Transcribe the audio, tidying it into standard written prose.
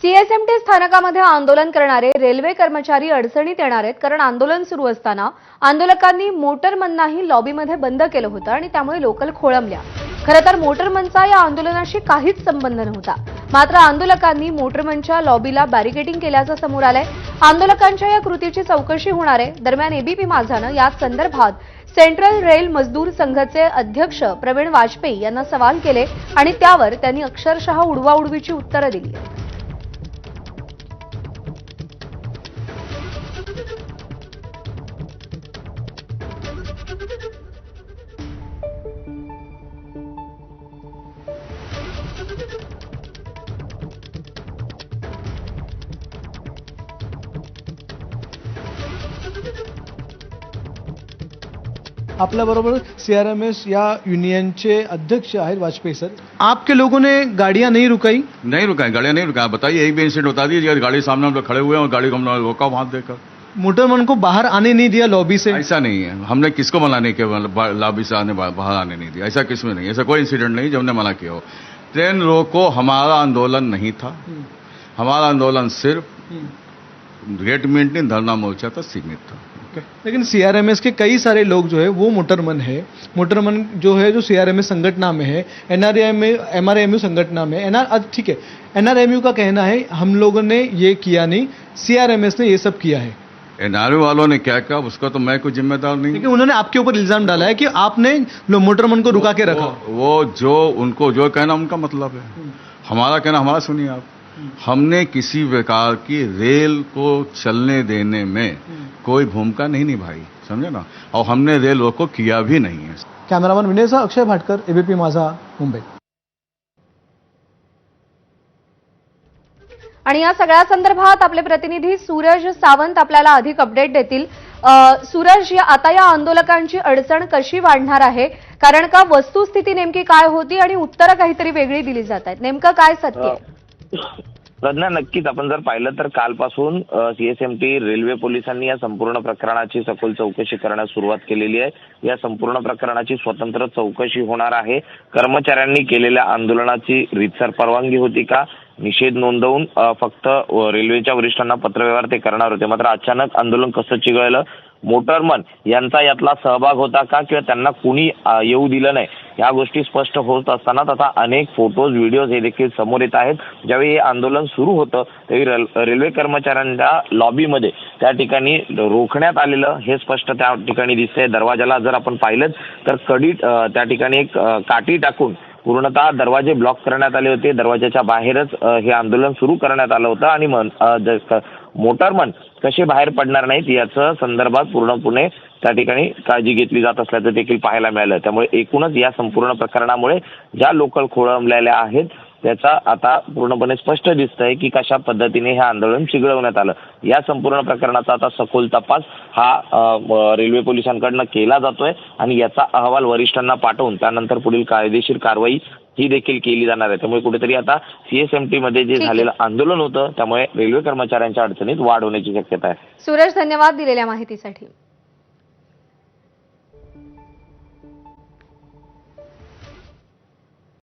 CSMT स्थानकामध्ये आंदोलन करणारे railway कर्मचारी अडचणीत येणार आहेत, कारण आंदोलन सुरू असताना आंदोलकांनी मोटरमननाही लॉबीमध्ये बंद केलं होतं आणि त्यामुळे लोकल खोळंबल्या। खरं तर मोटरमनचा या आंदोलनाशी काहीच संबंध नव्हता, मात्र आंदोलकांनी मोटरमनच्या लॉबीला बॅरिकेडिंग केल्याचं समोर आलंय। आंदोलकांच्या या कृतीची चौकशी होणार आहे। दरम्यान एबीपी माझानं या संदर्भात सेंट्रल रेल मजदूर संघाचे अध्यक्ष प्रवीण वाजपेयी यांना सवाल केले आणि त्यावर त्यांनी अक्षरशः उडवाउडवीची उत्तरं दिली। आपल्याबरोबर सीआरएमएस या यूनियन के अध्यक्ष आहेत वाजपेयी सर। आपके लोगों ने गाड़ियां नहीं रुकाई? नहीं रुकाई, गाड़ियां नहीं रुकाई। बताइए, एक भी इंसिडेंट बता दीजिए गाड़ी सामने हम लोग खड़े हुए हैं और गाड़ी को हमने रोका वहां देकर। मोटरमन को बाहर आने नहीं दिया लॉबी से? ऐसा नहीं है, हमने किसको मना नहीं किया लॉबी से आने बाहर आने नहीं दिया, ऐसा किसमें नहीं, ऐसा कोई इंसिडेंट नहीं जो हमने मना किया हो। ट्रेन रोको हमारा आंदोलन नहीं था, हमारा आंदोलन सिर्फ गेट मेंटेन धरना मोर्चा तक सीमित था। लेकिन सीआरएमएस के कई सारे लोग जो है वो मोटरमन है। मोटरमन जो है जो सीआरएमएस संगठन में है, एमआरएमयू संगठन में ठीक है। एनआरएमयू का कहना है हम लोगों ने ये किया नहीं, सीआरएमएस ने ये सब किया है। एनआरयू वालों ने क्या किया उसका तो मैं कोई जिम्मेदार नहीं। लेकिन उन्होंने आपके ऊपर इल्जाम डाला है कि आपने मोटरमन को रुका के रखा। वो जो उनको जो कहना उनका मतलब है, हमारा कहना हमारा सुनिए आप। हमने किसी प्रकार की रेल को चलने देने में कोई भूमिका नहीं निभाई, समझे ना, और हमने रेल रोको किया भी नहीं है। कॅमेरामन विनयसह अक्षय भाटकर, एबीपी माझा, मुंबई। आणि या सगळ्या संदर्भात आपले प्रतिनिधी सूरज सावंत आपल्याला अधिक अपडेट देतील। सूरज, आता या आंदोलकांची अडचण कशी वाढणार आहे, कारण का वस्तुस्थिती नेमकी काय होती आणि उत्तरं काहीतरी वेगळी दिली जात आहेत, नेमकं काय सत्य आहे? प्रज्ञा, नक्कीच आपण जर पाहिलं तर कालपासून सीएसएमटी रेल्वे पोलिसांनी या संपूर्ण प्रकरणाची सखोल चौकशी करण्यास सुरुवात केलेली आहे। या संपूर्ण प्रकरणाची स्वतंत्र चौकशी होणार आहे। कर्मचाऱ्यांनी केलेल्या आंदोलनाची रीतसर परवानगी होती का, निषेध नोंदवून फक्त रेल्वेच्या वरिष्ठांना पत्रव्यवहार ते करणार होते, मात्र अचानक आंदोलन कसं चिघळलं, मोटरमन यांचा यातला सहभाग होता का किंवा त्यांना कुणी येऊ दिलं नाही, या गोष्टी स्पष्ट होत असताना आता अनेक फोटोज व्हिडिओज हे देखील समोर येत आहेत। ज्यावेळी हे आंदोलन सुरू होतं त्यावेळी रेल्वे कर्मचाऱ्यांच्या लॉबीमध्ये त्या ठिकाणी रोखण्यात आलेलं हे स्पष्ट त्या ठिकाणी दिसतंय। दरवाजाला जर आपण पाहिलं तर कडी त्या ठिकाणी एक काठी टाकून पूर्णतः दरवाजे ब्लॉक करण्यात आले होते। दरवाजाच्या बाहेरच हे आंदोलन सुरू करण्यात आलं होतं आणि मोटरमन कसे बाहेर पडणार नाहीत याचं संदर्भात पूर्णपणे त्या ठिकाणी काळजी घेतली जात असल्याचं देखील पाहायला मिळालं। त्यामुळे एकूणच या संपूर्ण प्रकरणामुळे ज्या लोकल खोळंबलेल्या आहेत त्याचा आता पूर्णपणे स्पष्ट दिसतंय की कशा पद्धतीने हे आंदोलन चिघळवण्यात आलं। या संपूर्ण प्रकरणाचा आता सखोल तपास हा रेल्वे पोलिसांकडून केला जातोय आणि याचा अहवाल वरिष्ठांना पाठवून त्यानंतर पुढील कायदेशीर कारवाई ही देखील केली जाणार आहे। त्यामुळे कुठेतरी आता सीएसएमटी मध्ये जे झालेलं आंदोलन होतं त्यामुळे रेल्वे कर्मचाऱ्यांच्या अडचणीत वाढ होण्याची शक्यता आहे। सूरज, धन्यवाद दिलेल्या माहितीसाठी।